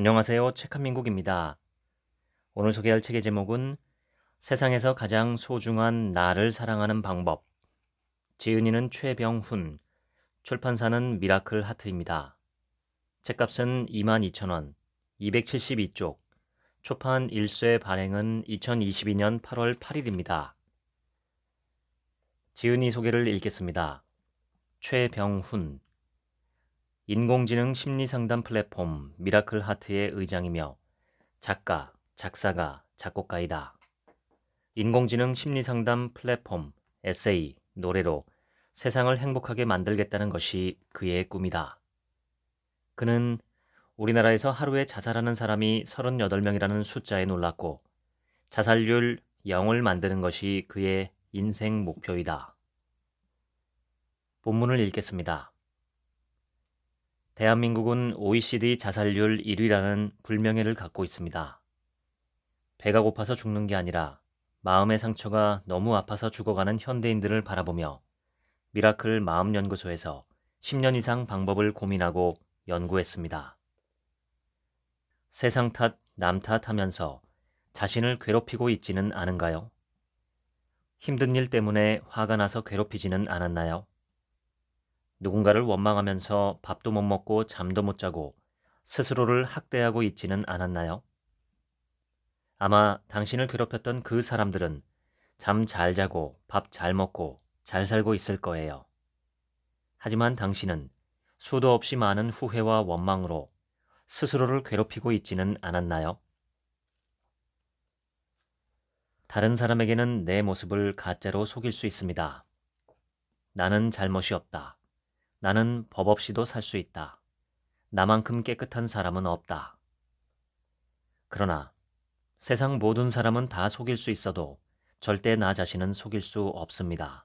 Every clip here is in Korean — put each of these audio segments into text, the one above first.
안녕하세요. 책한민국입니다. 오늘 소개할 책의 제목은 세상에서 가장 소중한 나를 사랑하는 방법. 지은이는 최병훈, 출판사는 미라클 하트입니다. 책값은 22,000원, 272쪽, 초판 1쇄 발행은 2022년 8월 8일입니다. 지은이 소개를 읽겠습니다. 최병훈, 인공지능 심리상담 플랫폼 미라클 하트의 의장이며 작가, 작사가, 작곡가이다. 인공지능 심리상담 플랫폼, 에세이, 노래로 세상을 행복하게 만들겠다는 것이 그의 꿈이다. 그는 우리나라에서 하루에 자살하는 사람이 38명이라는 숫자에 놀랐고 자살률 0을 만드는 것이 그의 인생 목표이다. 본문을 읽겠습니다. 대한민국은 OECD 자살률 1위라는 불명예를 갖고 있습니다. 배가 고파서 죽는 게 아니라 마음의 상처가 너무 아파서 죽어가는 현대인들을 바라보며 미라클 마음연구소에서 10년 이상 방법을 고민하고 연구했습니다. 세상 탓, 남 탓하면서 자신을 괴롭히고 있지는 않은가요? 힘든 일 때문에 화가 나서 괴롭히지는 않았나요? 누군가를 원망하면서 밥도 못 먹고 잠도 못 자고 스스로를 학대하고 있지는 않았나요? 아마 당신을 괴롭혔던 그 사람들은 잠 잘 자고 밥 잘 먹고 잘 살고 있을 거예요. 하지만 당신은 수도 없이 많은 후회와 원망으로 스스로를 괴롭히고 있지는 않았나요? 다른 사람에게는 내 모습을 가짜로 속일 수 있습니다. 나는 잘못이 없다. 나는 법 없이도 살 수 있다. 나만큼 깨끗한 사람은 없다. 그러나 세상 모든 사람은 다 속일 수 있어도 절대 나 자신은 속일 수 없습니다.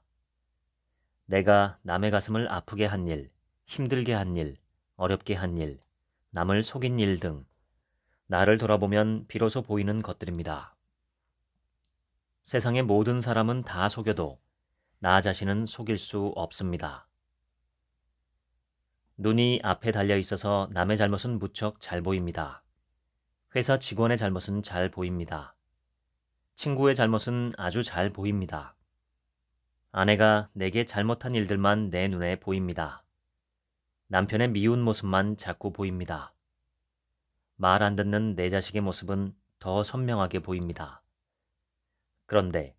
내가 남의 가슴을 아프게 한 일, 힘들게 한 일, 어렵게 한 일, 남을 속인 일 등 나를 돌아보면 비로소 보이는 것들입니다. 세상의 모든 사람은 다 속여도 나 자신은 속일 수 없습니다. 눈이 앞에 달려 있어서 남의 잘못은 무척 잘 보입니다. 회사 직원의 잘못은 잘 보입니다. 친구의 잘못은 아주 잘 보입니다. 아내가 내게 잘못한 일들만 내 눈에 보입니다. 남편의 미운 모습만 자꾸 보입니다. 말 안 듣는 내 자식의 모습은 더 선명하게 보입니다. 그런데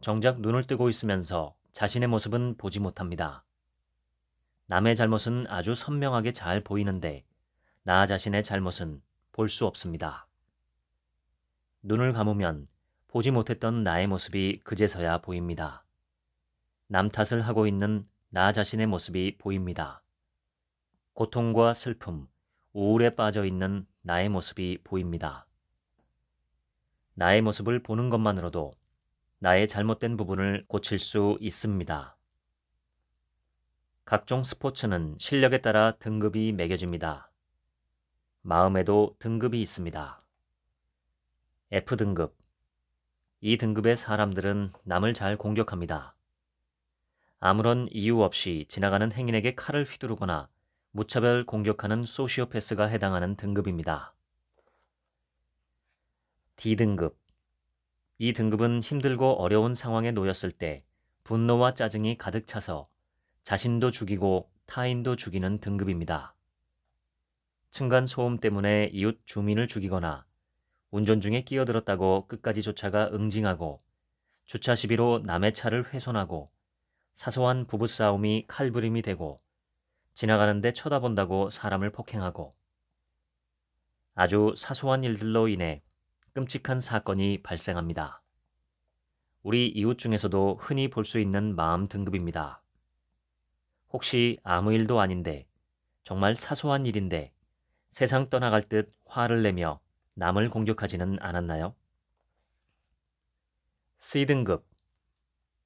정작 눈을 뜨고 있으면서 자신의 모습은 보지 못합니다. 남의 잘못은 아주 선명하게 잘 보이는데 나 자신의 잘못은 볼 수 없습니다. 눈을 감으면 보지 못했던 나의 모습이 그제서야 보입니다. 남 탓을 하고 있는 나 자신의 모습이 보입니다. 고통과 슬픔, 우울에 빠져 있는 나의 모습이 보입니다. 나의 모습을 보는 것만으로도 나의 잘못된 부분을 고칠 수 있습니다. 각종 스포츠는 실력에 따라 등급이 매겨집니다. 마음에도 등급이 있습니다. F등급. 이 등급의 사람들은 남을 잘 공격합니다. 아무런 이유 없이 지나가는 행인에게 칼을 휘두르거나 무차별 공격하는 소시오패스가 해당하는 등급입니다. D등급. 이 등급은 힘들고 어려운 상황에 놓였을 때 분노와 짜증이 가득 차서 자신도 죽이고 타인도 죽이는 등급입니다. 층간소음 때문에 이웃 주민을 죽이거나 운전 중에 끼어들었다고 끝까지 쫓아가 응징하고 주차 시비로 남의 차를 훼손하고 사소한 부부싸움이 칼부림이 되고 지나가는데 쳐다본다고 사람을 폭행하고 아주 사소한 일들로 인해 끔찍한 사건이 발생합니다. 우리 이웃 중에서도 흔히 볼 수 있는 마음 등급입니다. 혹시 아무 일도 아닌데 정말 사소한 일인데 세상 떠나갈 듯 화를 내며 남을 공격하지는 않았나요? C등급.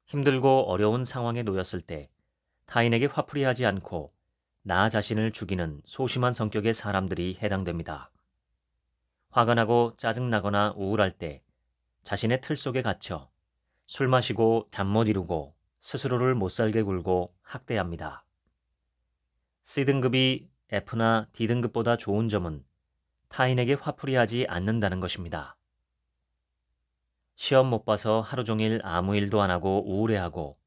힘들고 어려운 상황에 놓였을 때 타인에게 화풀이하지 않고 나 자신을 죽이는 소심한 성격의 사람들이 해당됩니다. 화가 나고 짜증나거나 우울할 때 자신의 틀 속에 갇혀 술 마시고 잠 못 이루고 스스로를 못살게 굴고 학대합니다. C등급이 F나 D등급보다 좋은 점은 타인에게 화풀이하지 않는다는 것입니다. 시험 못 봐서 하루 종일 아무 일도 안 하고 우울해하고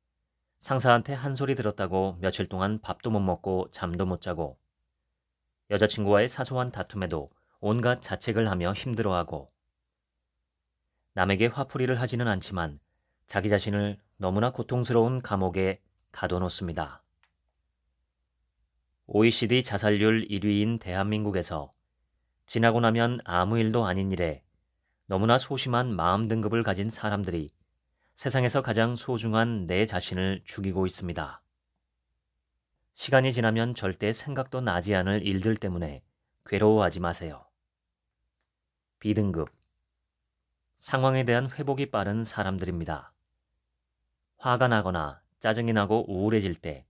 상사한테 한 소리 들었다고 며칠 동안 밥도 못 먹고 잠도 못 자고 여자친구와의 사소한 다툼에도 온갖 자책을 하며 힘들어하고 남에게 화풀이를 하지는 않지만 자기 자신을 너무나 고통스러운 감옥에 가둬놓습니다. OECD 자살률 1위인 대한민국에서 지나고 나면 아무 일도 아닌 일에 너무나 소심한 마음 등급을 가진 사람들이 세상에서 가장 소중한 내 자신을 죽이고 있습니다. 시간이 지나면 절대 생각도 나지 않을 일들 때문에 괴로워하지 마세요. B등급. 상황에 대한 회복이 빠른 사람들입니다. 화가 나거나 짜증이 나고 우울해질 때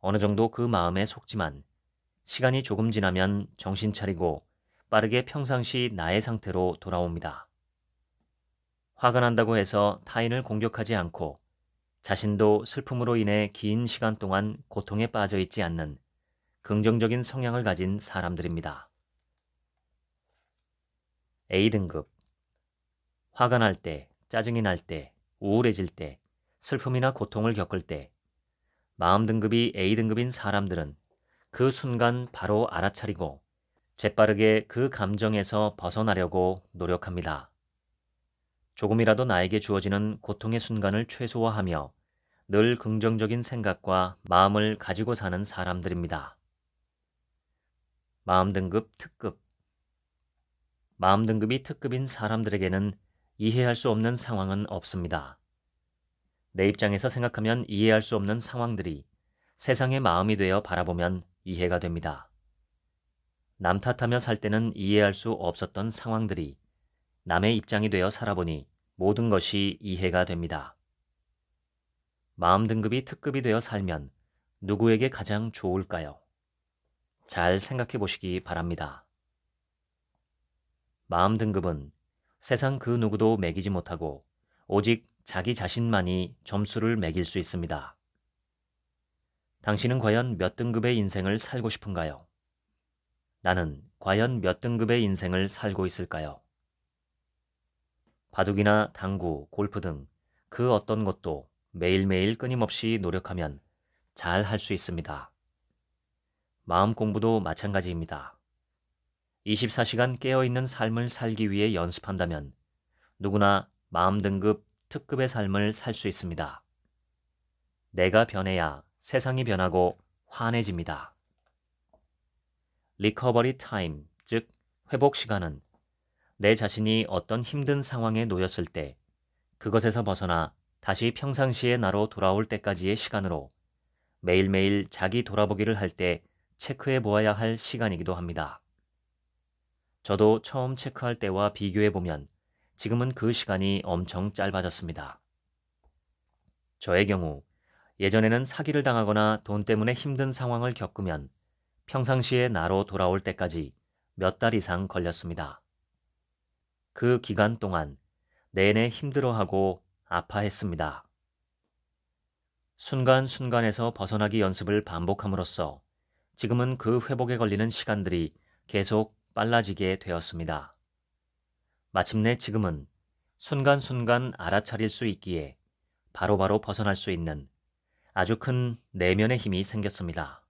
어느 정도 그 마음에 속지만 시간이 조금 지나면 정신 차리고 빠르게 평상시 나의 상태로 돌아옵니다. 화가 난다고 해서 타인을 공격하지 않고 자신도 슬픔으로 인해 긴 시간 동안 고통에 빠져 있지 않는 긍정적인 성향을 가진 사람들입니다. A등급. 화가 날 때, 짜증이 날 때, 우울해질 때, 슬픔이나 고통을 겪을 때 마음 등급이 A등급인 사람들은 그 순간 바로 알아차리고 재빠르게 그 감정에서 벗어나려고 노력합니다. 조금이라도 나에게 주어지는 고통의 순간을 최소화하며 늘 긍정적인 생각과 마음을 가지고 사는 사람들입니다. 마음 등급 특급. 마음 등급이 특급인 사람들에게는 이해할 수 없는 상황은 없습니다. 내 입장에서 생각하면 이해할 수 없는 상황들이 세상의 마음이 되어 바라보면 이해가 됩니다. 남 탓하며 살 때는 이해할 수 없었던 상황들이 남의 입장이 되어 살아보니 모든 것이 이해가 됩니다. 마음 등급이 특급이 되어 살면 누구에게 가장 좋을까요? 잘 생각해 보시기 바랍니다. 마음 등급은 세상 그 누구도 매기지 못하고 오직 자기 자신만이 점수를 매길 수 있습니다. 당신은 과연 몇 등급의 인생을 살고 싶은가요? 나는 과연 몇 등급의 인생을 살고 있을까요? 바둑이나 당구, 골프 등 그 어떤 것도 매일매일 끊임없이 노력하면 잘 할 수 있습니다. 마음 공부도 마찬가지입니다. 24시간 깨어있는 삶을 살기 위해 연습한다면 누구나 마음 등급 특급의 삶을 살 수 있습니다. 내가 변해야 세상이 변하고 환해집니다. 리커버리 타임, 즉 회복 시간은 내 자신이 어떤 힘든 상황에 놓였을 때 그것에서 벗어나 다시 평상시의 나로 돌아올 때까지의 시간으로 매일매일 자기 돌아보기를 할 때 체크해 보아야 할 시간이기도 합니다. 저도 처음 체크할 때와 비교해 보면 지금은 그 시간이 엄청 짧아졌습니다. 저의 경우 예전에는 사기를 당하거나 돈 때문에 힘든 상황을 겪으면 평상시의 나로 돌아올 때까지 몇 달 이상 걸렸습니다. 그 기간 동안 내내 힘들어하고 아파했습니다. 순간순간에서 벗어나기 연습을 반복함으로써 지금은 그 회복에 걸리는 시간들이 계속 빨라지게 되었습니다. 마침내 지금은 순간순간 알아차릴 수 있기에 바로바로 벗어날 수 있는 아주 큰 내면의 힘이 생겼습니다.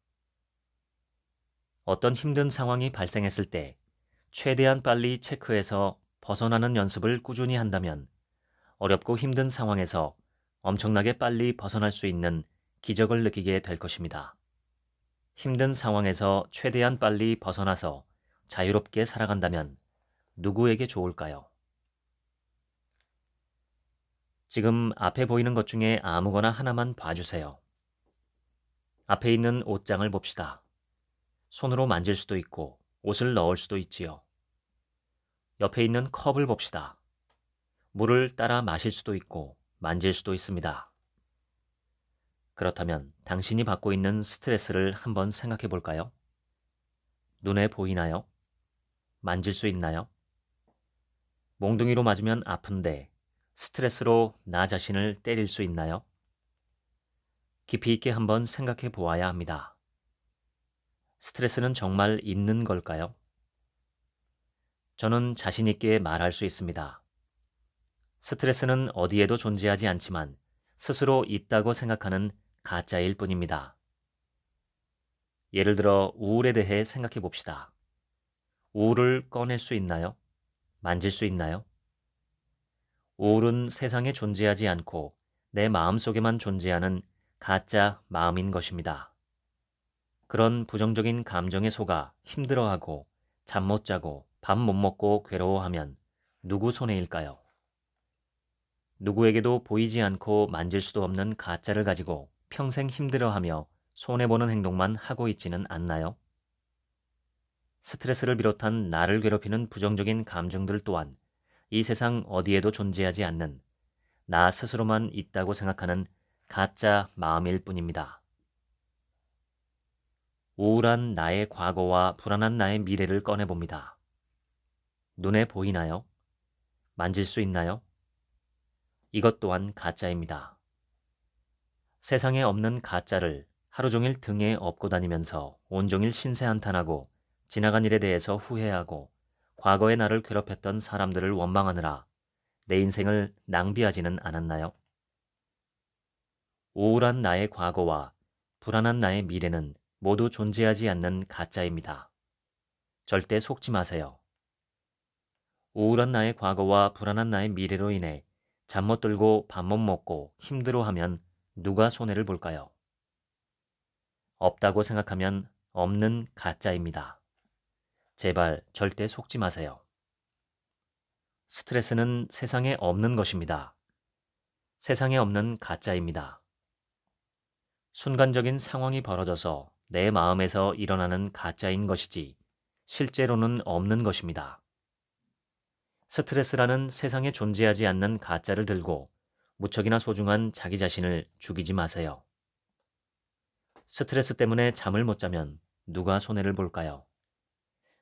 어떤 힘든 상황이 발생했을 때 최대한 빨리 체크해서 벗어나는 연습을 꾸준히 한다면 어렵고 힘든 상황에서 엄청나게 빨리 벗어날 수 있는 기적을 느끼게 될 것입니다. 힘든 상황에서 최대한 빨리 벗어나서 자유롭게 살아간다면 누구에게 좋을까요? 지금 앞에 보이는 것 중에 아무거나 하나만 봐주세요. 앞에 있는 옷장을 봅시다. 손으로 만질 수도 있고 옷을 넣을 수도 있지요. 옆에 있는 컵을 봅시다. 물을 따라 마실 수도 있고 만질 수도 있습니다. 그렇다면 당신이 받고 있는 스트레스를 한번 생각해 볼까요? 눈에 보이나요? 만질 수 있나요? 몽둥이로 맞으면 아픈데 스트레스로 나 자신을 때릴 수 있나요? 깊이 있게 한번 생각해 보아야 합니다. 스트레스는 정말 있는 걸까요? 저는 자신 있게 말할 수 있습니다. 스트레스는 어디에도 존재하지 않지만 스스로 있다고 생각하는 가짜일 뿐입니다. 예를 들어 우울에 대해 생각해 봅시다. 우울을 꺼낼 수 있나요? 만질 수 있나요? 우울은 세상에 존재하지 않고 내 마음속에만 존재하는 가짜 마음인 것입니다. 그런 부정적인 감정에 속아 힘들어하고 잠 못 자고 밥 못 먹고 괴로워하면 누구 손해일까요? 누구에게도 보이지 않고 만질 수도 없는 가짜를 가지고 평생 힘들어하며 손해보는 행동만 하고 있지는 않나요? 스트레스를 비롯한 나를 괴롭히는 부정적인 감정들 또한 이 세상 어디에도 존재하지 않는 나 스스로만 있다고 생각하는 가짜 마음일 뿐입니다. 우울한 나의 과거와 불안한 나의 미래를 꺼내봅니다. 눈에 보이나요? 만질 수 있나요? 이것 또한 가짜입니다. 세상에 없는 가짜를 하루 종일 등에 업고 다니면서 온종일 신세한탄하고 지나간 일에 대해서 후회하고 과거의 나를 괴롭혔던 사람들을 원망하느라 내 인생을 낭비하지는 않았나요? 우울한 나의 과거와 불안한 나의 미래는 모두 존재하지 않는 가짜입니다. 절대 속지 마세요. 우울한 나의 과거와 불안한 나의 미래로 인해 잠 못 들고 밥 못 먹고 힘들어하면 누가 손해를 볼까요? 없다고 생각하면 없는 가짜입니다. 제발 절대 속지 마세요. 스트레스는 세상에 없는 것입니다. 세상에 없는 가짜입니다. 순간적인 상황이 벌어져서 내 마음에서 일어나는 가짜인 것이지 실제로는 없는 것입니다. 스트레스라는 세상에 존재하지 않는 가짜를 들고 무척이나 소중한 자기 자신을 죽이지 마세요. 스트레스 때문에 잠을 못 자면 누가 손해를 볼까요?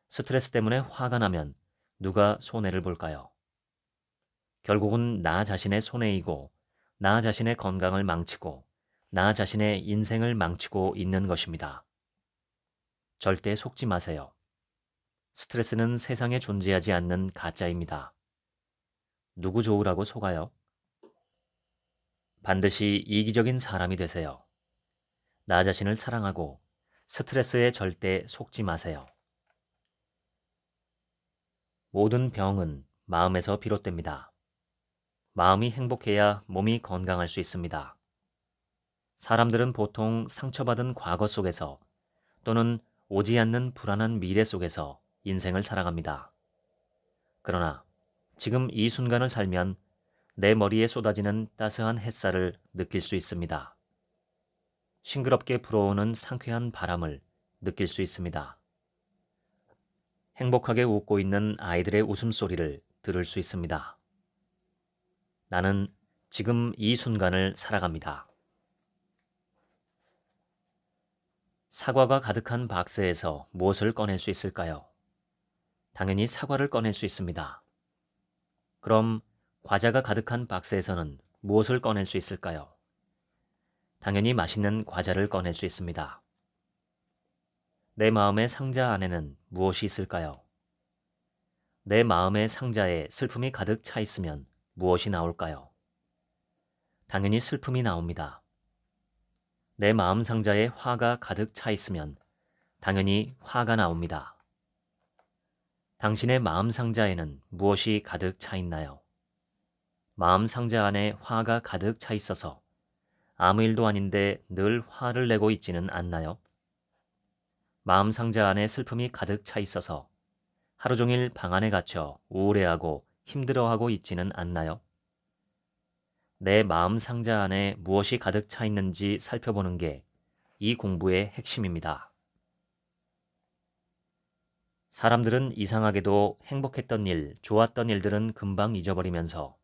스트레스 때문에 화가 나면 누가 손해를 볼까요? 결국은 나 자신의 손해이고 나 자신의 건강을 망치고 나 자신의 인생을 망치고 있는 것입니다. 절대 속지 마세요. 스트레스는 세상에 존재하지 않는 가짜입니다. 누구 좋으라고 속아요? 반드시 이기적인 사람이 되세요. 나 자신을 사랑하고 스트레스에 절대 속지 마세요. 모든 병은 마음에서 비롯됩니다. 마음이 행복해야 몸이 건강할 수 있습니다. 사람들은 보통 상처받은 과거 속에서 또는 오지 않는 불안한 미래 속에서 인생을 살아갑니다. 그러나 지금 이 순간을 살면 내 머리에 쏟아지는 따스한 햇살을 느낄 수 있습니다. 싱그럽게 불어오는 상쾌한 바람을 느낄 수 있습니다. 행복하게 웃고 있는 아이들의 웃음소리를 들을 수 있습니다. 나는 지금 이 순간을 살아갑니다. 사과가 가득한 박스에서 무엇을 꺼낼 수 있을까요? 당연히 사과를 꺼낼 수 있습니다. 그럼 과자가 가득한 박스에서는 무엇을 꺼낼 수 있을까요? 당연히 맛있는 과자를 꺼낼 수 있습니다. 내 마음의 상자 안에는 무엇이 있을까요? 내 마음의 상자에 슬픔이 가득 차 있으면 무엇이 나올까요? 당연히 슬픔이 나옵니다. 내 마음 상자에 화가 가득 차 있으면 당연히 화가 나옵니다. 당신의 마음 상자에는 무엇이 가득 차 있나요? 마음 상자 안에 화가 가득 차 있어서 아무 일도 아닌데 늘 화를 내고 있지는 않나요? 마음 상자 안에 슬픔이 가득 차 있어서 하루 종일 방 안에 갇혀 우울해하고 힘들어하고 있지는 않나요? 내 마음 상자 안에 무엇이 가득 차 있는지 살펴보는 게 이 공부의 핵심입니다. 사람들은 이상하게도 행복했던 일, 좋았던 일들은 금방 잊어버리면서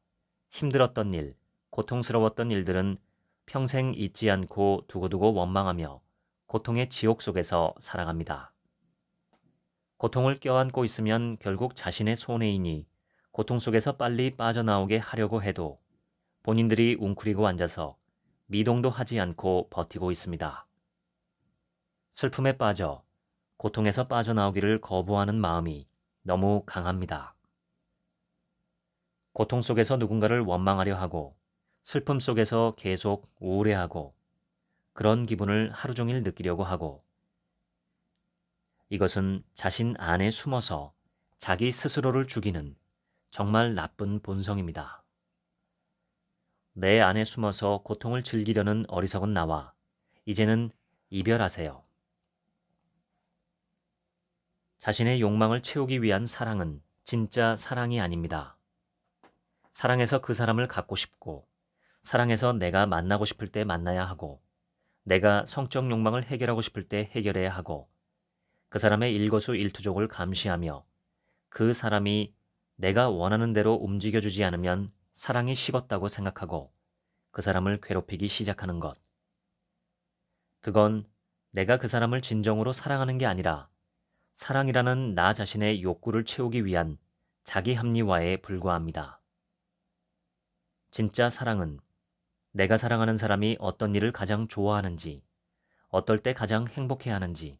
힘들었던 일, 고통스러웠던 일들은 평생 잊지 않고 두고두고 원망하며 고통의 지옥 속에서 살아갑니다. 고통을 껴안고 있으면 결국 자신의 손해이니 고통 속에서 빨리 빠져나오게 하려고 해도 본인들이 웅크리고 앉아서 미동도 하지 않고 버티고 있습니다. 슬픔에 빠져 고통에서 빠져나오기를 거부하는 마음이 너무 강합니다. 고통 속에서 누군가를 원망하려 하고 슬픔 속에서 계속 우울해하고 그런 기분을 하루 종일 느끼려고 하고 이것은 자신 안에 숨어서 자기 스스로를 죽이는 정말 나쁜 본성입니다. 내 안에 숨어서 고통을 즐기려는 어리석은 나와 이제는 이별하세요. 자신의 욕망을 채우기 위한 사랑은 진짜 사랑이 아닙니다. 사랑해서 그 사람을 갖고 싶고 사랑해서 내가 만나고 싶을 때 만나야 하고 내가 성적 욕망을 해결하고 싶을 때 해결해야 하고 그 사람의 일거수일투족을 감시하며 그 사람이 내가 원하는 대로 움직여주지 않으면 사랑이 식었다고 생각하고 그 사람을 괴롭히기 시작하는 것. 그건 내가 그 사람을 진정으로 사랑하는 게 아니라 사랑이라는 나 자신의 욕구를 채우기 위한 자기 합리화에 불과합니다. 진짜 사랑은 내가 사랑하는 사람이 어떤 일을 가장 좋아하는지, 어떨 때 가장 행복해하는지,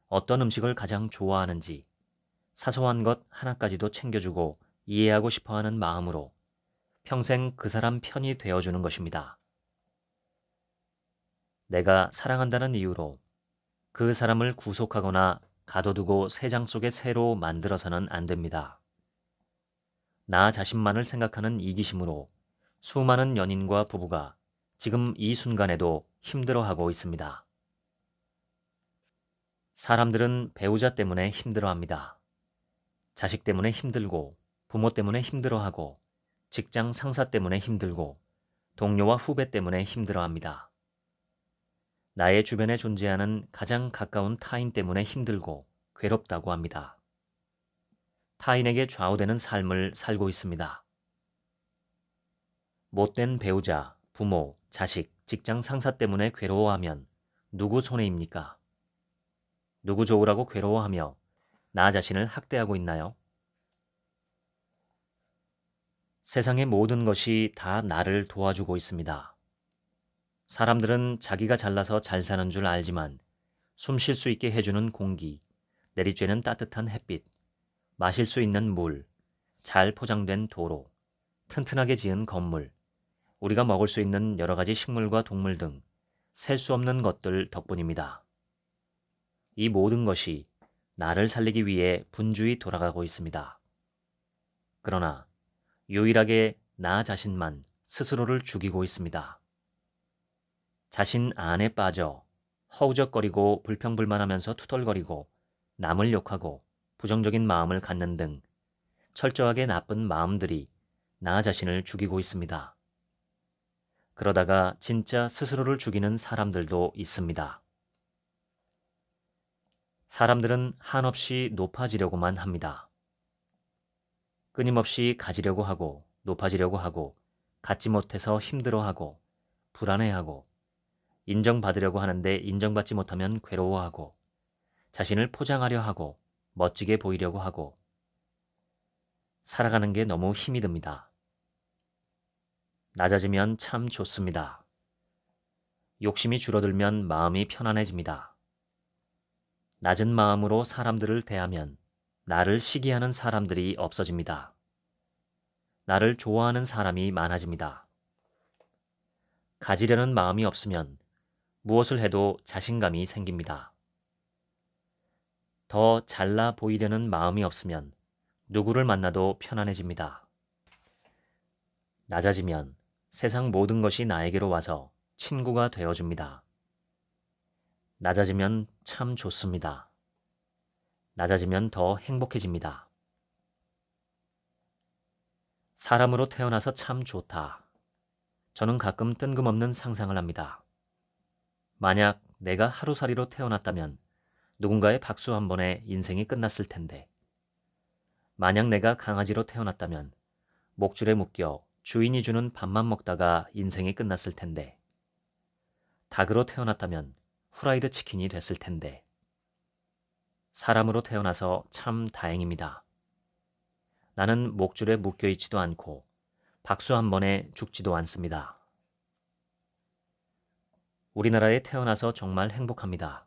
어떤 음식을 가장 좋아하는지, 사소한 것 하나까지도 챙겨주고 이해하고 싶어하는 마음으로 평생 그 사람 편이 되어주는 것입니다. 내가 사랑한다는 이유로 그 사람을 구속하거나 가둬두고 새 장 속에 새로 만들어서는 안 됩니다. 나 자신만을 생각하는 이기심으로 수많은 연인과 부부가 지금 이 순간에도 힘들어하고 있습니다. 사람들은 배우자 때문에 힘들어합니다. 자식 때문에 힘들고 부모 때문에 힘들어하고 직장 상사 때문에 힘들고 동료와 후배 때문에 힘들어합니다. 나의 주변에 존재하는 가장 가까운 타인 때문에 힘들고 괴롭다고 합니다. 타인에게 좌우되는 삶을 살고 있습니다. 못된 배우자, 부모, 자식, 직장 상사 때문에 괴로워하면 누구 손해입니까? 누구 좋으라고 괴로워하며 나 자신을 학대하고 있나요? 세상의 모든 것이 다 나를 도와주고 있습니다. 사람들은 자기가 잘나서 잘 사는 줄 알지만 숨 쉴 수 있게 해주는 공기, 내리쬐는 따뜻한 햇빛, 마실 수 있는 물, 잘 포장된 도로, 튼튼하게 지은 건물, 우리가 먹을 수 있는 여러 가지 식물과 동물 등 셀 수 없는 것들 덕분입니다. 이 모든 것이 나를 살리기 위해 분주히 돌아가고 있습니다. 그러나 유일하게 나 자신만 스스로를 죽이고 있습니다. 자신 안에 빠져 허우적거리고 불평불만하면서 투덜거리고 남을 욕하고 부정적인 마음을 갖는 등 철저하게 나쁜 마음들이 나 자신을 죽이고 있습니다. 그러다가 진짜 스스로를 죽이는 사람들도 있습니다. 사람들은 한없이 높아지려고만 합니다. 끊임없이 가지려고 하고 높아지려고 하고 갖지 못해서 힘들어하고 불안해하고 인정받으려고 하는데 인정받지 못하면 괴로워하고 자신을 포장하려 하고 멋지게 보이려고 하고 살아가는 게 너무 힘이 듭니다. 낮아지면 참 좋습니다. 욕심이 줄어들면 마음이 편안해집니다. 낮은 마음으로 사람들을 대하면 나를 시기하는 사람들이 없어집니다. 나를 좋아하는 사람이 많아집니다. 가지려는 마음이 없으면 무엇을 해도 자신감이 생깁니다. 더 잘나 보이려는 마음이 없으면 누구를 만나도 편안해집니다. 낮아지면 세상 모든 것이 나에게로 와서 친구가 되어줍니다. 낮아지면 참 좋습니다. 낮아지면 더 행복해집니다. 사람으로 태어나서 참 좋다. 저는 가끔 뜬금없는 상상을 합니다. 만약 내가 하루살이로 태어났다면 누군가의 박수 한 번에 인생이 끝났을 텐데, 만약 내가 강아지로 태어났다면 목줄에 묶여 주인이 주는 밥만 먹다가 인생이 끝났을 텐데, 닭으로 태어났다면 후라이드 치킨이 됐을 텐데, 사람으로 태어나서 참 다행입니다. 나는 목줄에 묶여 있지도 않고 박수 한 번에 죽지도 않습니다. 우리나라에 태어나서 정말 행복합니다.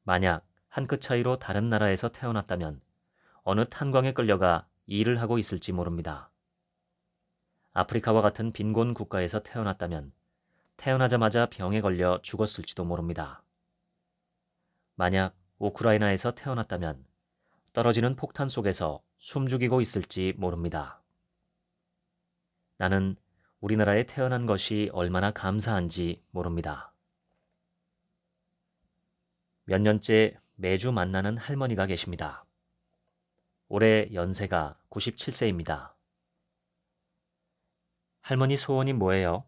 만약 한 끗 차이로 다른 나라에서 태어났다면 어느 탄광에 끌려가 일을 하고 있을지 모릅니다. 아프리카와 같은 빈곤 국가에서 태어났다면 태어나자마자 병에 걸려 죽었을지도 모릅니다. 만약 우크라이나에서 태어났다면 떨어지는 폭탄 속에서 숨죽이고 있을지 모릅니다. 나는 우리나라에 태어난 것이 얼마나 감사한지 모릅니다. 몇 년째 매주 만나는 할머니가 계십니다. 올해 연세가 97세입니다. 할머니 소원이 뭐예요?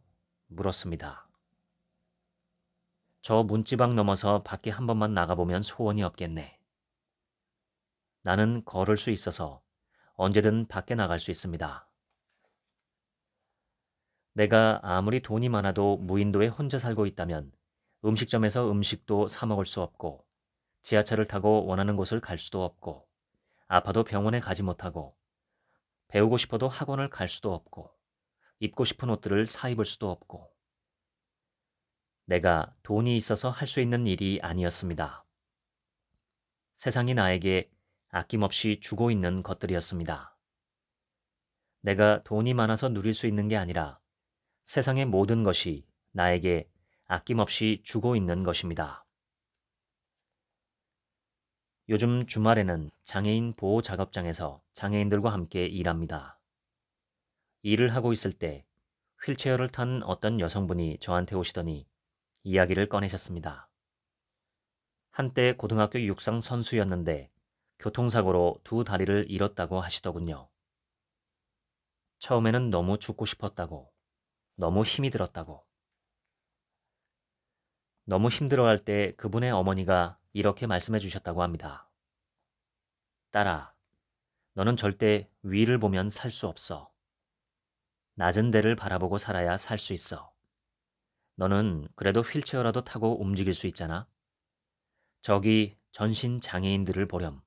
물었습니다. 저 문지방 넘어서 밖에 한 번만 나가보면 소원이 없겠네. 나는 걸을 수 있어서 언제든 밖에 나갈 수 있습니다. 내가 아무리 돈이 많아도 무인도에 혼자 살고 있다면 음식점에서 음식도 사 먹을 수 없고 지하철을 타고 원하는 곳을 갈 수도 없고 아파도 병원에 가지 못하고 배우고 싶어도 학원을 갈 수도 없고 입고 싶은 옷들을 사 입을 수도 없고 내가 돈이 있어서 할 수 있는 일이 아니었습니다. 세상이 나에게 아낌없이 주고 있는 것들이었습니다. 내가 돈이 많아서 누릴 수 있는 게 아니라 세상의 모든 것이 나에게 아낌없이 주고 있는 것입니다. 요즘 주말에는 장애인 보호 작업장에서 장애인들과 함께 일합니다. 일을 하고 있을 때 휠체어를 탄 어떤 여성분이 저한테 오시더니 이야기를 꺼내셨습니다. 한때 고등학교 육상 선수였는데 교통사고로 두 다리를 잃었다고 하시더군요. 처음에는 너무 죽고 싶었다고, 너무 힘이 들었다고. 너무 힘들어할 때 그분의 어머니가 이렇게 말씀해 주셨다고 합니다. 딸아, 너는 절대 위를 보면 살 수 없어. 낮은 데를 바라보고 살아야 살 수 있어. 너는 그래도 휠체어라도 타고 움직일 수 있잖아. 저기 전신 장애인들을 보렴.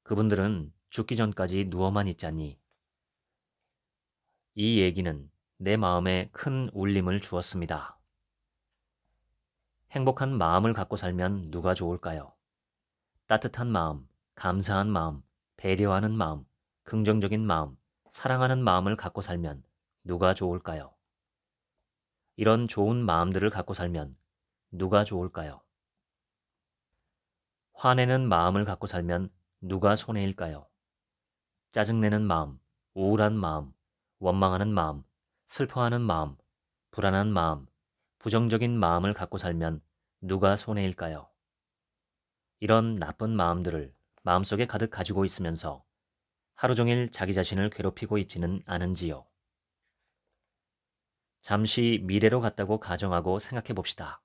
그분들은 죽기 전까지 누워만 있잖니. 이 얘기는 내 마음에 큰 울림을 주었습니다. 행복한 마음을 갖고 살면 누가 좋을까요? 따뜻한 마음, 감사한 마음, 배려하는 마음, 긍정적인 마음, 사랑하는 마음을 갖고 살면 누가 좋을까요? 이런 좋은 마음들을 갖고 살면 누가 좋을까요? 화내는 마음을 갖고 살면 누가 손해일까요? 짜증내는 마음, 우울한 마음, 원망하는 마음, 슬퍼하는 마음, 불안한 마음, 부정적인 마음을 갖고 살면 누가 손해일까요? 이런 나쁜 마음들을 마음속에 가득 가지고 있으면서 하루 종일 자기 자신을 괴롭히고 있지는 않은지요. 잠시 미래로 갔다고 가정하고 생각해 봅시다.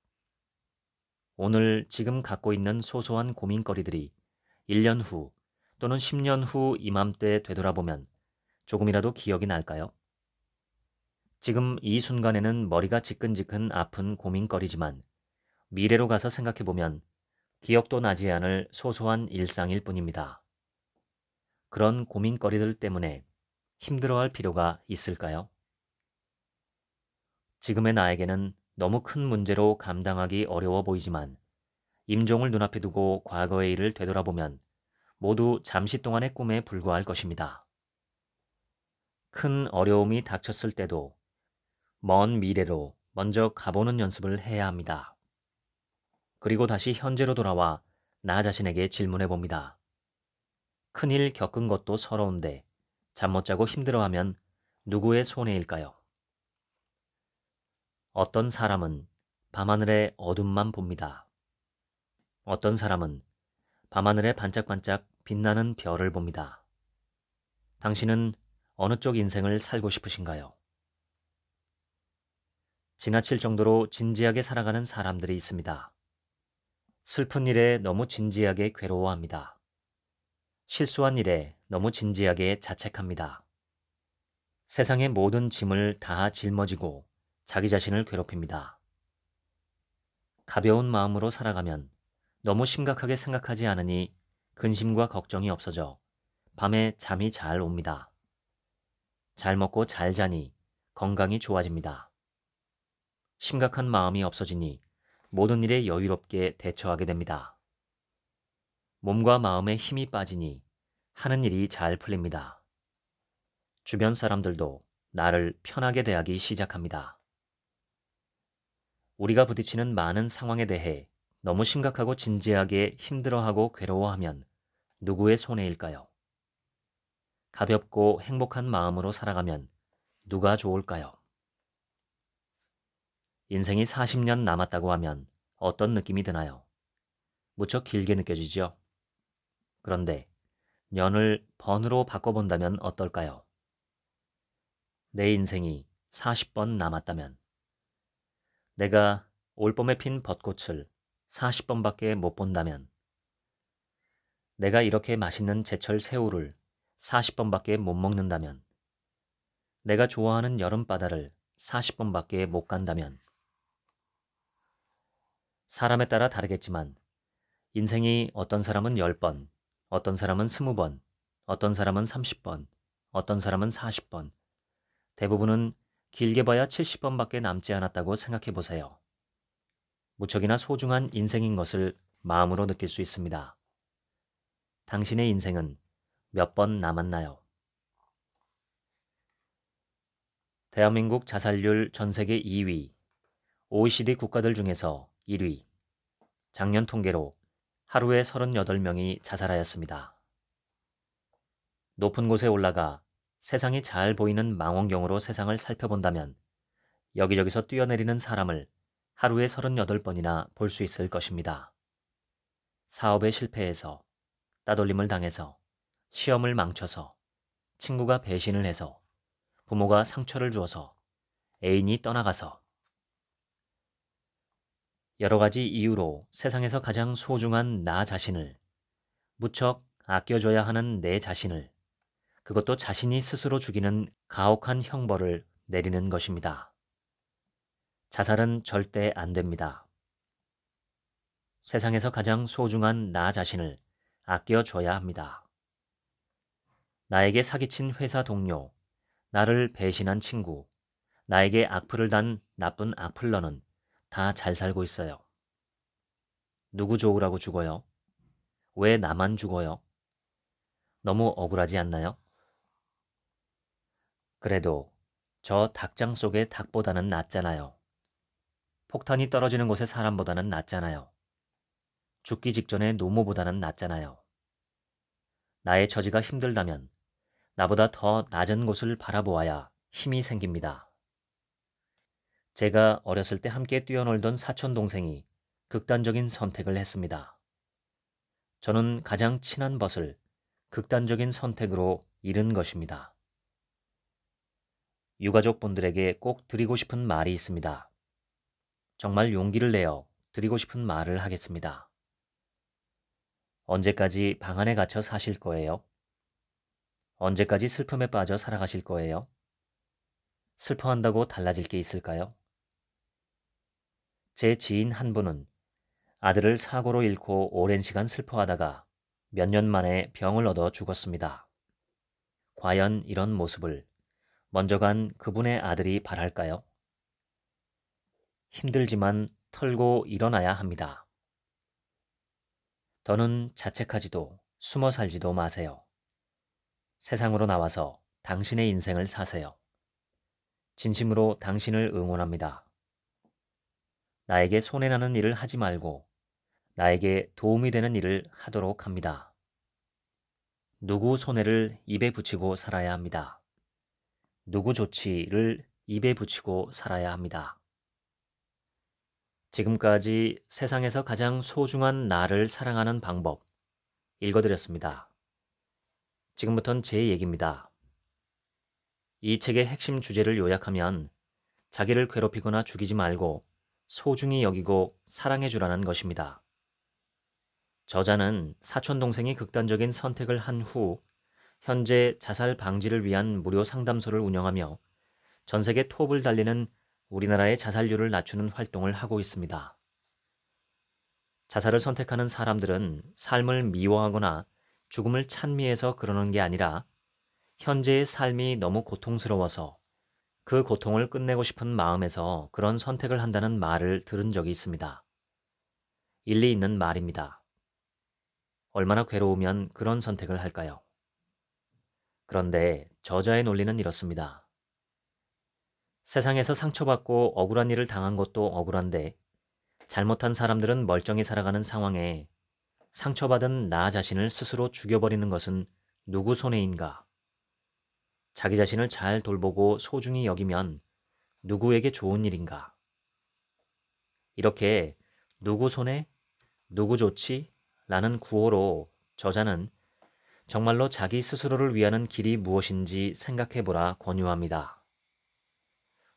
오늘 지금 갖고 있는 소소한 고민거리들이 1년 후 또는 10년 후 이맘때 되돌아보면 조금이라도 기억이 날까요? 지금 이 순간에는 머리가 지끈지끈 아픈 고민거리지만 미래로 가서 생각해보면 기억도 나지 않을 소소한 일상일 뿐입니다. 그런 고민거리들 때문에 힘들어할 필요가 있을까요? 지금의 나에게는 너무 큰 문제로 감당하기 어려워 보이지만 임종을 눈앞에 두고 과거의 일을 되돌아보면 모두 잠시 동안의 꿈에 불과할 것입니다. 큰 어려움이 닥쳤을 때도 먼 미래로 먼저 가보는 연습을 해야 합니다. 그리고 다시 현재로 돌아와 나 자신에게 질문해 봅니다. 큰일 겪은 것도 서러운데 잠 못 자고 힘들어하면 누구의 손해일까요? 어떤 사람은 밤하늘의 어둠만 봅니다. 어떤 사람은 밤하늘에 반짝반짝 빛나는 별을 봅니다. 당신은 어느 쪽 인생을 살고 싶으신가요? 지나칠 정도로 진지하게 살아가는 사람들이 있습니다. 슬픈 일에 너무 진지하게 괴로워합니다. 실수한 일에 너무 진지하게 자책합니다. 세상의 모든 짐을 다 짊어지고 자기 자신을 괴롭힙니다. 가벼운 마음으로 살아가면 너무 심각하게 생각하지 않으니 근심과 걱정이 없어져 밤에 잠이 잘 옵니다. 잘 먹고 잘 자니 건강이 좋아집니다. 심각한 마음이 없어지니 모든 일에 여유롭게 대처하게 됩니다. 몸과 마음에 힘이 빠지니 하는 일이 잘 풀립니다. 주변 사람들도 나를 편하게 대하기 시작합니다. 우리가 부딪히는 많은 상황에 대해 너무 심각하고 진지하게 힘들어하고 괴로워하면 누구의 손해일까요? 가볍고 행복한 마음으로 살아가면 누가 좋을까요? 인생이 40년 남았다고 하면 어떤 느낌이 드나요? 무척 길게 느껴지죠? 그런데 년을 번으로 바꿔본다면 어떨까요? 내 인생이 40번 남았다면 내가 올봄에 핀 벚꽃을 40번밖에 못 본다면 내가 이렇게 맛있는 제철 새우를 40번밖에 못 먹는다면 내가 좋아하는 여름바다를 40번밖에 못 간다면 사람에 따라 다르겠지만 인생이 어떤 사람은 10번, 어떤 사람은 20번, 어떤 사람은 30번, 어떤 사람은 40번, 대부분은 길게 봐야 70번밖에 남지 않았다고 생각해 보세요. 무척이나 소중한 인생인 것을 마음으로 느낄 수 있습니다. 당신의 인생은 몇 번 남았나요? 대한민국 자살률 전 세계 2위, OECD 국가들 중에서 1위, 작년 통계로 하루에 38명이 자살하였습니다. 높은 곳에 올라가 세상이 잘 보이는 망원경으로 세상을 살펴본다면 여기저기서 뛰어내리는 사람을 하루에 38번이나 볼 수 있을 것입니다. 사업에 실패해서, 따돌림을 당해서, 시험을 망쳐서, 친구가 배신을 해서, 부모가 상처를 주어서, 애인이 떠나가서 여러 가지 이유로 세상에서 가장 소중한 나 자신을, 무척 아껴줘야 하는 내 자신을, 그것도 자신이 스스로 죽이는 가혹한 형벌을 내리는 것입니다. 자살은 절대 안 됩니다. 세상에서 가장 소중한 나 자신을 아껴줘야 합니다. 나에게 사기친 회사 동료, 나를 배신한 친구, 나에게 악플을 단 나쁜 악플러는 다 잘 살고 있어요. 누구 좋으라고 죽어요? 왜 나만 죽어요? 너무 억울하지 않나요? 그래도 저 닭장 속의 닭보다는 낫잖아요. 폭탄이 떨어지는 곳의 사람보다는 낫잖아요. 죽기 직전의 노모보다는 낫잖아요. 나의 처지가 힘들다면 나보다 더 낮은 곳을 바라보아야 힘이 생깁니다. 제가 어렸을 때 함께 뛰어놀던 사촌 동생이 극단적인 선택을 했습니다. 저는 가장 친한 벗을 극단적인 선택으로 잃은 것입니다. 유가족분들에게 꼭 드리고 싶은 말이 있습니다. 정말 용기를 내어 드리고 싶은 말을 하겠습니다. 언제까지 방 안에 갇혀 사실 거예요? 언제까지 슬픔에 빠져 살아가실 거예요? 슬퍼한다고 달라질 게 있을까요? 제 지인 한 분은 아들을 사고로 잃고 오랜 시간 슬퍼하다가 몇 년 만에 병을 얻어 죽었습니다. 과연 이런 모습을 먼저 간 그분의 아들이 바랄까요? 힘들지만 털고 일어나야 합니다. 더는 자책하지도 숨어 살지도 마세요. 세상으로 나와서 당신의 인생을 사세요. 진심으로 당신을 응원합니다. 나에게 손해나는 일을 하지 말고 나에게 도움이 되는 일을 하도록 합니다. 누구 손해를 입에 붙이고 살아야 합니다. 누구 좋지를 입에 붙이고 살아야 합니다. 지금까지 세상에서 가장 소중한 나를 사랑하는 방법 읽어드렸습니다. 지금부턴 제 얘기입니다. 이 책의 핵심 주제를 요약하면 자기를 괴롭히거나 죽이지 말고 소중히 여기고 사랑해주라는 것입니다. 저자는 사촌동생이 극단적인 선택을 한 후 현재 자살 방지를 위한 무료 상담소를 운영하며 전 세계 톱을 달리는 우리나라의 자살률을 낮추는 활동을 하고 있습니다. 자살을 선택하는 사람들은 삶을 미워하거나 죽음을 찬미해서 그러는 게 아니라 현재의 삶이 너무 고통스러워서 그 고통을 끝내고 싶은 마음에서 그런 선택을 한다는 말을 들은 적이 있습니다. 일리 있는 말입니다. 얼마나 괴로우면 그런 선택을 할까요? 그런데 저자의 논리는 이렇습니다. 세상에서 상처받고 억울한 일을 당한 것도 억울한데 잘못한 사람들은 멀쩡히 살아가는 상황에 상처받은 나 자신을 스스로 죽여버리는 것은 누구 손해인가? 자기 자신을 잘 돌보고 소중히 여기면 누구에게 좋은 일인가? 이렇게 누구 손해? 누구 좋지? 라는 구호로 저자는 정말로 자기 스스로를 위하는 길이 무엇인지 생각해보라 권유합니다.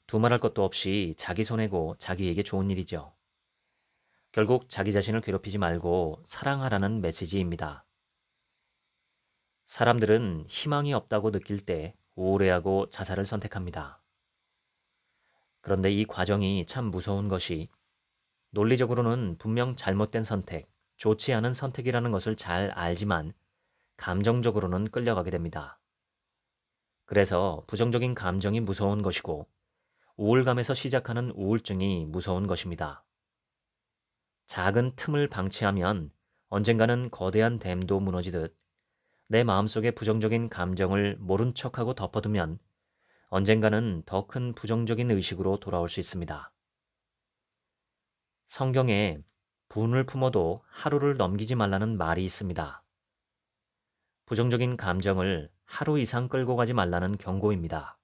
두말할 것도 없이 자기 손해고 자기에게 좋은 일이죠. 결국 자기 자신을 괴롭히지 말고 사랑하라는 메시지입니다. 사람들은 희망이 없다고 느낄 때 우울해하고 자살을 선택합니다. 그런데 이 과정이 참 무서운 것이 논리적으로는 분명 잘못된 선택, 좋지 않은 선택이라는 것을 잘 알지만 감정적으로는 끌려가게 됩니다. 그래서 부정적인 감정이 무서운 것이고 우울감에서 시작하는 우울증이 무서운 것입니다. 작은 틈을 방치하면 언젠가는 거대한 댐도 무너지듯 내 마음속의 부정적인 감정을 모른 척하고 덮어두면 언젠가는 더 큰 부정적인 의식으로 돌아올 수 있습니다. 성경에 분을 품어도 하루를 넘기지 말라는 말이 있습니다. 부정적인 감정을 하루 이상 끌고 가지 말라는 경고입니다.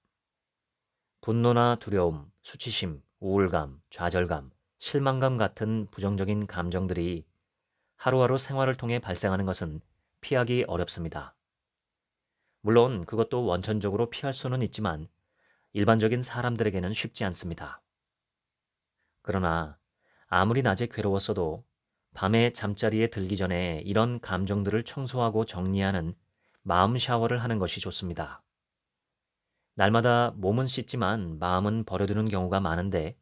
분노나 두려움, 수치심, 우울감, 좌절감, 실망감 같은 부정적인 감정들이 하루하루 생활을 통해 발생하는 것은 피하기 어렵습니다. 물론 그것도 원천적으로 피할 수는 있지만 일반적인 사람들에게는 쉽지 않습니다. 그러나 아무리 낮에 괴로웠어도 밤에 잠자리에 들기 전에 이런 감정들을 청소하고 정리하는 마음 샤워를 하는 것이 좋습니다. 날마다 몸은 씻지만 마음은 버려두는 경우가 많은데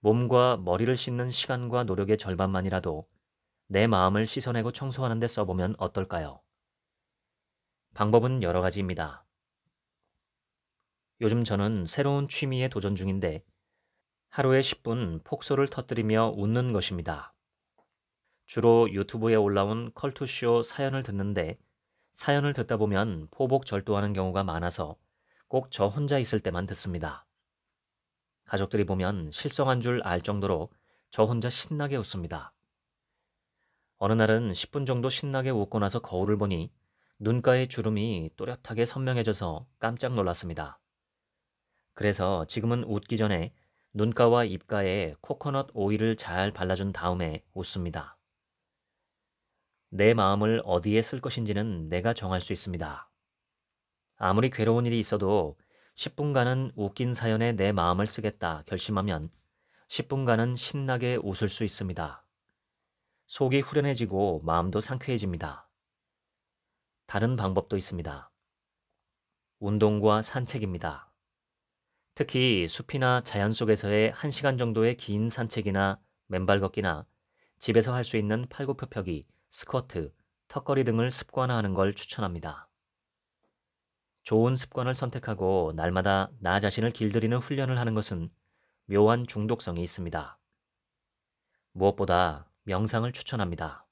몸과 머리를 씻는 시간과 노력의 절반만이라도 내 마음을 씻어내고 청소하는 데 써보면 어떨까요? 방법은 여러 가지입니다. 요즘 저는 새로운 취미에 도전 중인데 하루에 10분 폭소를 터뜨리며 웃는 것입니다. 주로 유튜브에 올라온 컬투쇼 사연을 듣는데 사연을 듣다 보면 포복절도하는 경우가 많아서 꼭 저 혼자 있을 때만 듣습니다. 가족들이 보면 실성한 줄 알 정도로 저 혼자 신나게 웃습니다. 어느 날은 10분 정도 신나게 웃고 나서 거울을 보니 눈가의 주름이 또렷하게 선명해져서 깜짝 놀랐습니다. 그래서 지금은 웃기 전에 눈가와 입가에 코코넛 오일을 잘 발라준 다음에 웃습니다. 내 마음을 어디에 쓸 것인지는 내가 정할 수 있습니다. 아무리 괴로운 일이 있어도 10분간은 웃긴 사연에 내 마음을 쓰겠다 결심하면 10분간은 신나게 웃을 수 있습니다. 속이 후련해지고 마음도 상쾌해집니다. 다른 방법도 있습니다. 운동과 산책입니다. 특히 숲이나 자연 속에서의 1시간 정도의 긴 산책이나 맨발 걷기나 집에서 할 수 있는 팔굽혀펴기, 스쿼트, 턱걸이 등을 습관화하는 걸 추천합니다. 좋은 습관을 선택하고 날마다 나 자신을 길들이는 훈련을 하는 것은 묘한 중독성이 있습니다. 무엇보다 명상을 추천합니다.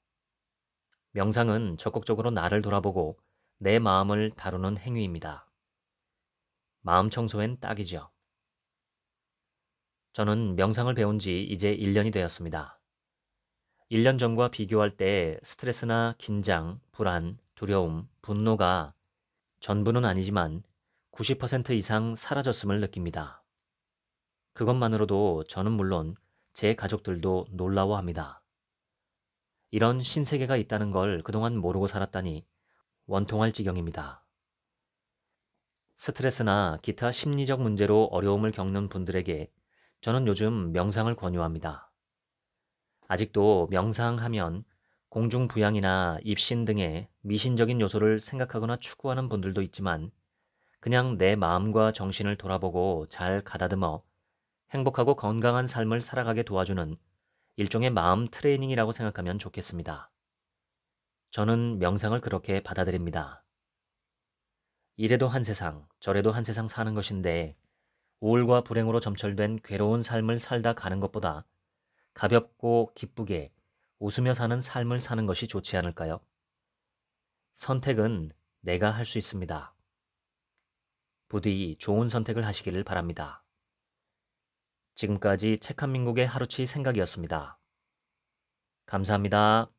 명상은 적극적으로 나를 돌아보고 내 마음을 다루는 행위입니다. 마음 청소엔 딱이죠. 저는 명상을 배운 지 이제 1년이 되었습니다. 1년 전과 비교할 때 스트레스나 긴장, 불안, 두려움, 분노가 전부는 아니지만 90% 이상 사라졌음을 느낍니다. 그것만으로도 저는 물론 제 가족들도 놀라워합니다. 이런 신세계가 있다는 걸 그동안 모르고 살았다니 원통할 지경입니다. 스트레스나 기타 심리적 문제로 어려움을 겪는 분들에게 저는 요즘 명상을 권유합니다. 아직도 명상하면 공중부양이나 입신 등의 미신적인 요소를 생각하거나 추구하는 분들도 있지만 그냥 내 마음과 정신을 돌아보고 잘 가다듬어 행복하고 건강한 삶을 살아가게 도와주는 일종의 마음 트레이닝이라고 생각하면 좋겠습니다. 저는 명상을 그렇게 받아들입니다. 이래도 한 세상, 저래도 한 세상 사는 것인데 우울과 불행으로 점철된 괴로운 삶을 살다 가는 것보다 가볍고 기쁘게 웃으며 사는 삶을 사는 것이 좋지 않을까요? 선택은 내가 할 수 있습니다. 부디 좋은 선택을 하시기를 바랍니다. 지금까지 책 한 민국의 하루치 생각이었습니다. 감사합니다.